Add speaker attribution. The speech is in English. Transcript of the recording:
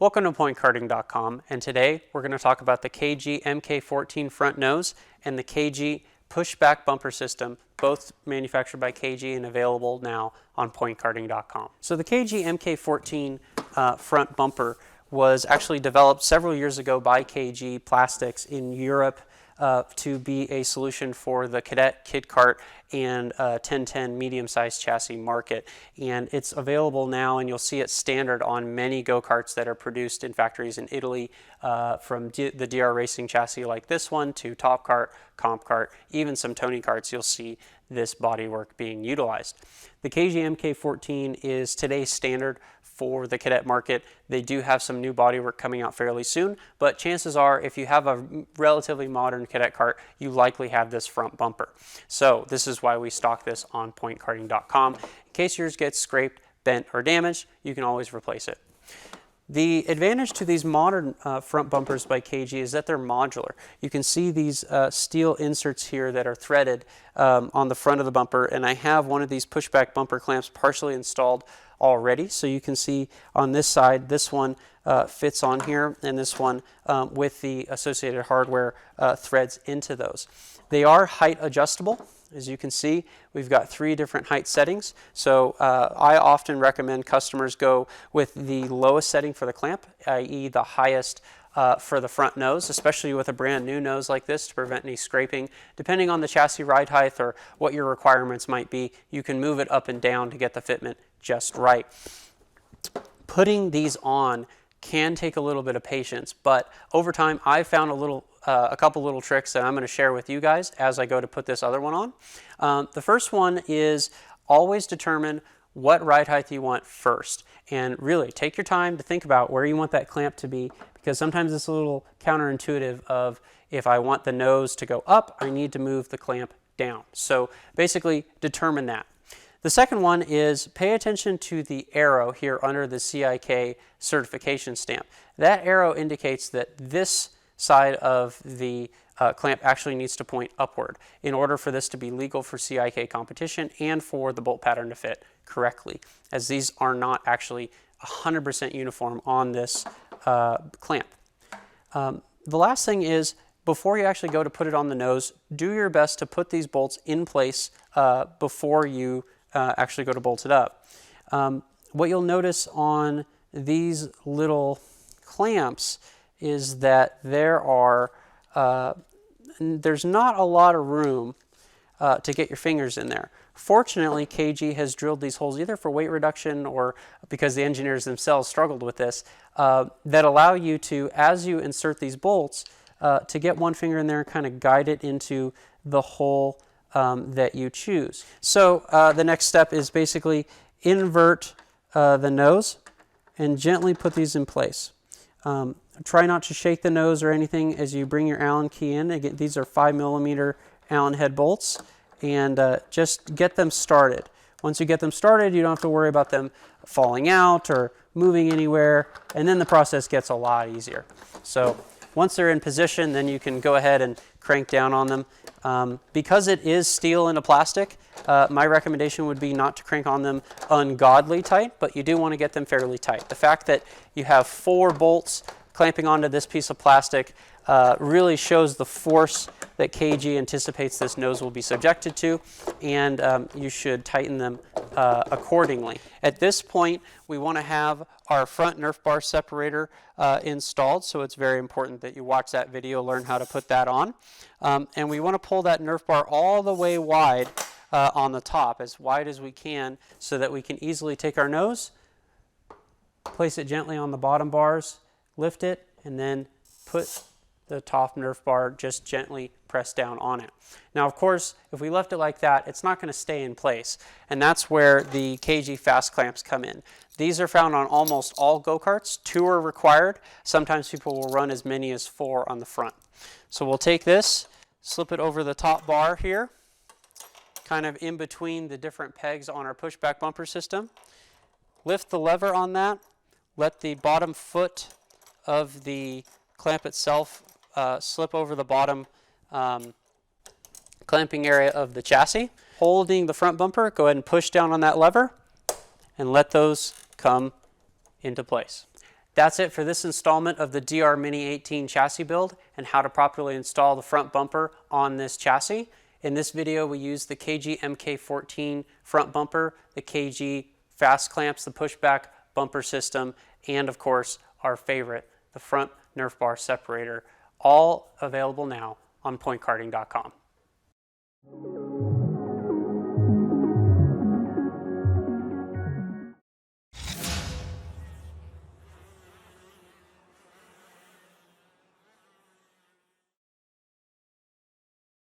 Speaker 1: Welcome to PointKarting.com, and today we're going to talk about the KG MK14 front nose and the KG pushback bumper system, both manufactured by KG and available now on PointKarting.com. So the KG MK14 front bumper was actually developed several years ago by KG Plastics in Europe to be a solution for the Cadet, Kid Kart, and 1010 medium-sized chassis market. And it's available now, and you'll see it standard on many go-karts that are produced in factories in Italy, from the DR Racing chassis like this one to Top Kart, Comp Kart, even some Tony karts. You'll see this bodywork being utilized. The KG MK14 is today's standard for the Cadet market. They do have some new bodywork coming out fairly soon, but chances are if you have a relatively modern Cadet kart, you likely have this front bumper. So this is why we stock this on PointKarting.com. In case yours gets scraped, bent, or damaged, you can always replace it. The advantage to these modern front bumpers by KG is that they're modular. You can see these steel inserts here that are threaded on the front of the bumper, and I have one of these pushback bumper clamps partially installed already. So you can see on this side, this one fits on here, and this one with the associated hardware threads into those. They are height adjustable. As you can see, we've got 3 different height settings. So I often recommend customers go with the lowest setting for the clamp, i.e. the highest for the front nose, especially with a brand new nose like this to prevent any scraping. Depending on the chassis ride height or what your requirements might be, you can move it up and down to get the fitment just right. Putting these on can take a little bit of patience, but over time I've found a couple little tricks that I'm going to share with you guys as I go to put this other one on. The first one is always determine what ride height you want first, and really take your time to think about where you want that clamp to be, because sometimes it's a little counterintuitive of if I want the nose to go up, I need to move the clamp down. So basically determine that. The second one is pay attention to the arrow here under the CIK certification stamp. That arrow indicates that this side of the clamp actually needs to point upward in order for this to be legal for CIK competition and for the bolt pattern to fit correctly, as these are not actually 100% uniform on this clamp. The last thing is, before you actually go to put it on the nose, do your best to put these bolts in place before you actually go to bolt it up. What you'll notice on these little clamps is that there's not a lot of room to get your fingers in there. Fortunately, KG has drilled these holes either for weight reduction or because the engineers themselves struggled with this, that allow you to, as you insert these bolts, to get one finger in there and kind of guide it into the hole that you choose. So the next step is basically invert the nose and gently put these in place. Try not to shake the nose or anything as you bring your Allen key in. Again, these are 5mm Allen head bolts, and just get them started. Once you get them started, you don't have to worry about them falling out or moving anywhere, and then the process gets a lot easier. So once they're in position, then you can go ahead and crank down on them. Because it is steel into plastic, my recommendation would be not to crank on them ungodly tight, but you do want to get them fairly tight. The fact that you have 4 bolts clamping onto this piece of plastic really shows the force that KG anticipates this nose will be subjected to, and you should tighten them accordingly. At this point, we want to have our front Nerf bar separator installed, so it's very important that you watch that video, learn how to put that on. And we want to pull that Nerf bar all the way wide on the top, as wide as we can, so that we can easily take our nose, place it gently on the bottom bars, lift it, and then put the top Nerf bar just gently press down on it. Now, of course, if we left it like that, it's not going to stay in place, and that's where the KG fast clamps come in. These are found on almost all go-karts. 2 are required. Sometimes people will run as many as 4 on the front. So we'll take this, slip it over the top bar here, kind of in between the different pegs on our pushback bumper system. Lift the lever on that, let the bottom foot of the clamp itself slip over the bottom clamping area of the chassis. Holding the front bumper, go ahead and push down on that lever and let those come into place. That's it for this installment of the DR Mini 18 chassis build and how to properly install the front bumper on this chassis. In this video, we used the KG MK14 front bumper, the KG fast clamps, the pushback bumper system, and of course, our favorite, the front Nerf bar separator, all available now on pointkarting.com.